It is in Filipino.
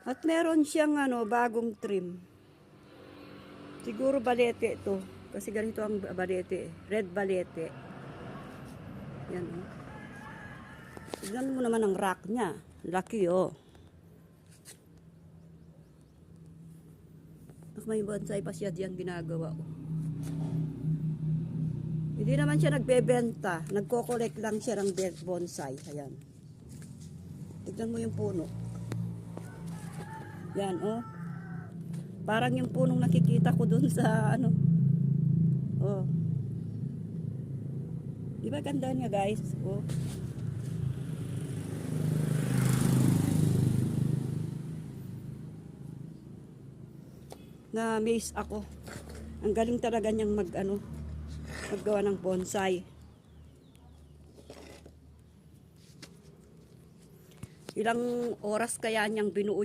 At meron siyang bagong trim. Siguro balete ito. Kasi ganito ang balete. Red balete. Yan o. Tignan mo naman ang rack niya. Laki o. May bonsai pa siya diyan ginagawa o. Hindi naman siya nagbebenta. Nagko-collect lang siya ng bonsai. Ayan. Tignan mo yung puno. Yan o. Parang yung punong nakikita ko dun sa Oh. Di ba ganda niya guys? Oh. Na-amaze ako. Ang galing talaga niyang maggawa ng bonsai. Ilang oras kaya niyang binuo